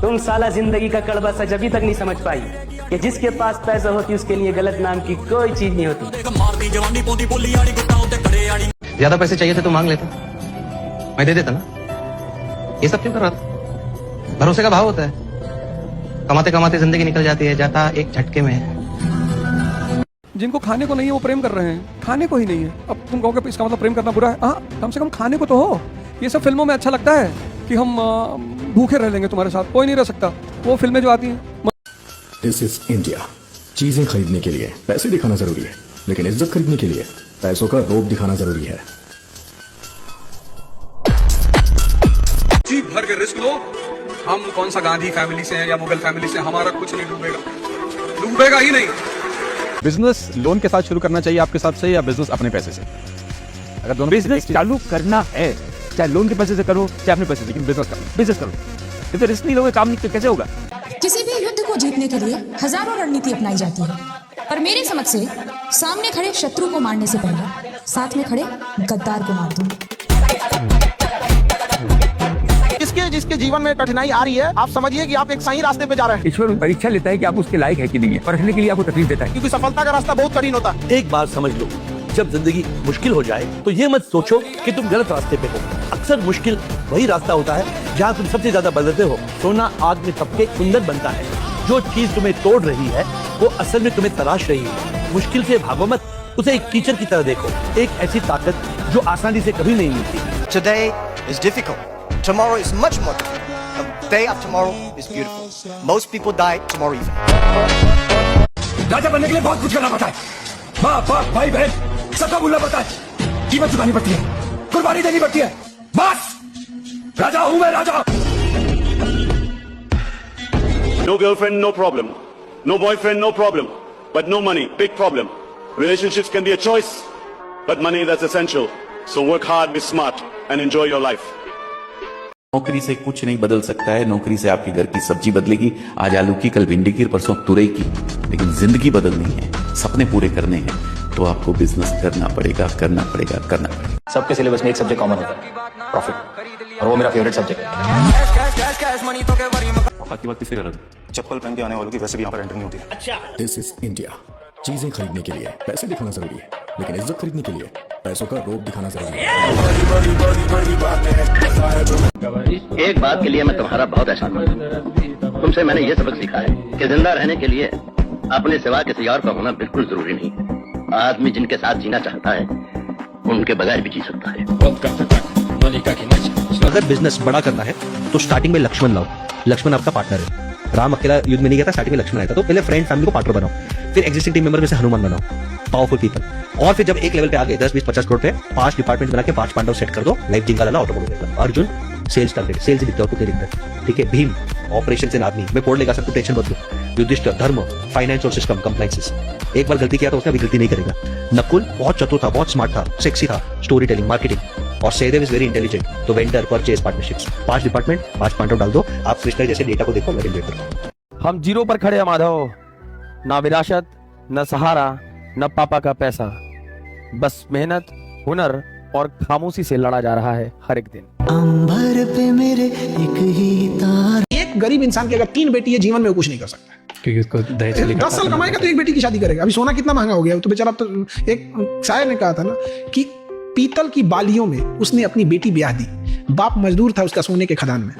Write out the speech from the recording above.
तुम साला जिंदगी का कड़वा सच अभी तक नहीं समझ पाई कि जिसके पास पैसा होती उसके लिए गलत नाम की कोई चीज नहीं होती। ज्यादा पैसे चाहिए थे तो मांग लेता, मैं दे देता ना। ये सब क्यों कर रहा था? भरोसे का भाव होता है, कमाते कमाते जिंदगी निकल जाती है, जाता एक झटके में है। जिनको खाने को नहीं है वो प्रेम कर रहे हैं, खाने को ही नहीं है। अब तुम कहोगे इसका मतलब प्रेम करना बुरा है? हाँ, कम से कम खाने को तो हो। ये सब फिल्मों में अच्छा लगता है कि हम भूखे रह लेंगे तुम्हारे साथ, कोई नहीं रह सकता। वो फिल्में जो आती हैं। This is India. चीजें खरीदने के लिए पैसे दिखाना जरूरी है, लेकिन इज्जत खरीदने के लिए पैसों का रोब दिखाना जरूरी है। जी भर के रिस्क लो। हम कौन सा गांधी फैमिली से हैं या मुगल फैमिली से, हमारा कुछ नहीं डूबेगा ही नहीं। बिजनेस लोन के साथ शुरू करना चाहिए आपके हिसाब से, या बिजनेस अपने पैसे से? अगर दोनों बिजनेस चालू करना है, चाहे लोन के पैसे से करो चाहे अपने पैसे से, लेकिन बिजनेस करो। तो रिस्क नहीं लोगे, काम नहीं कैसे होगा? किसी भी युद्ध को जीतने के लिए हजारों रणनीति अपनाई जाती है, पर मेरी समझ से सामने खड़े शत्रु को मारने से पहले साथ में खड़े गद्दार को मार दूं। जिसके जीवन में कठिनाई आ रही है, आप समझिए कि आप एक सही रास्ते पे जा रहे हैं। ईश्वर परीक्षा लेता है कि आप उसके लायक है कि नहीं है, परखने के लिए आपको तकलीफ देता है, क्योंकि सफलता का रास्ता बहुत कठिन होता है। एक बात समझ लो, जब जिंदगी मुश्किल हो जाए तो ये मत सोचो कि तुम गलत रास्ते पे हो। अक्सर मुश्किल वही रास्ता होता है जहाँ तुम सबसे ज्यादा बदलते हो। सोना आग में तपके सुंदर बनता है। जो चीज तुम्हें तोड़ रही है वो असल में तुम्हें तराश रही है। मुश्किल से भागो मत, उसे एक टीचर की तरह देखो, एक ऐसी ताकत जो आसानी से कभी नहीं मिलती। Today is difficult. Tomorrow is much more difficult. The day of tomorrow is beautiful. Most people die tomorrow evening. राजा बनने के लिए बहुत कुछ करना पड़ता है। माँ बाप भाई बहन सबका बोलना पड़ता है, कीमत चुकानी पड़ती है, कुर्बानी देनी पड़ती है। बस राजा हूँ मैं, राजा। No girlfriend, no problem. No boyfriend, no problem. But no money, big problem. Relationships can be a choice, but money, that's essential. So work hard, be smart, and enjoy your life. नौकरी से कुछ नहीं बदल सकता है। नौकरी से आपके घर की सब्जी बदलेगी, आज आलू की, कल भिंडी की, परसों तुरई की, लेकिन जिंदगी बदलनी है, सपने पूरे करने हैं तो आपको बिजनेस करना पड़ेगा। सबके सिलेबस में एक सब्जेक्ट कॉमन होता है, प्रॉफिट, और वो मेरा फेवरेट सब्जेक्ट है। चप्पल पहन के आने वालों की वैसे भी यहाँ पर एंट्री नहीं होती। This is India. चीजें खरीदने के लिए पैसे दिखाना जरूरी है, लेकिन इज्जत खरीदने के लिए पैसों का रोब दिखाना जरूरी है। एक बात के लिए मैं तुम्हारा बहुत एहसान करता हूं। तुमसे मैंने ये सबक सीखा है कि जिंदा रहने के लिए अपने सिवा किसी और का होना बिल्कुल जरूरी नहीं है। आदमी जिनके साथ जीना चाहता है उनके बगैर भी जी सकता है। अगर बिजनेस बड़ा करना है तो स्टार्टिंग में लक्ष्मण लाओ। लक्ष्मण आपका पार्टनर है। राम अकेला युद्ध में नहीं गया था, स्टार्टिंग में लक्ष्मण आया था। तो पहले फ्रेंड फैमिली को पार्टनर बनाओ, फिर एग्जिस्टिंग टीम मेंबर में से हनुमान बनाओ, पावरफुल पीपल। और फिर जब एक लेवल पे आ गए 10, 20, 50 करोड़ पे 5 डिपार्टमेंट बना के 5 पांडव सेट कर दो। लाइफ जिंगा लाला automobile, Arjun sales target, sales दिखता है, कुछ नहीं दिखता, ठीक है। भीम ऑपरेशन एंड आर्मी, मैं कोड लेगा सब, टेंशन मत लो। युधिष्ठिर धर्म, फाइनेंस और सिस्टम, कंप्लायंसेस। एक बार गलती किया तो उसने अभी गलती नहीं करेगा। नकुल बहुत चतुर था, बहुत स्मार्ट था, सेक्सी था, स्टोरी टेलिंग, मार्केटिंग। और सहदेव इज वेरी इंटेलिजेंट, तो vendor, purchase, partnerships. 5 department, 5 Pandava डाल दो। आप कृष्णा जैसे डेटा को देखो, वेरी बेटर। हम जीरो पर खड़े हैं माधव, ना विरासत, न सहारा, न पापा का पैसा, बस मेहनत, हुनर और खामोशी से लड़ा जा रहा है हर एक दिन। अंबर पे मेरे एक ही तार। एक गरीब इंसान की अगर 3 बेटी है, जीवन में वो कुछ नहीं कर सकता, क्योंकि उसको दहेज 10 साल कमाएगा तो एक बेटी की शादी करेगा। अभी सोना कितना महंगा हो गया, तो बेचारा, तो एक शायर ने कहा था ना कि पीतल की बालियों में उसने अपनी बेटी ब्याह दी। बाप मजदूर था उसका सोने के खदान में।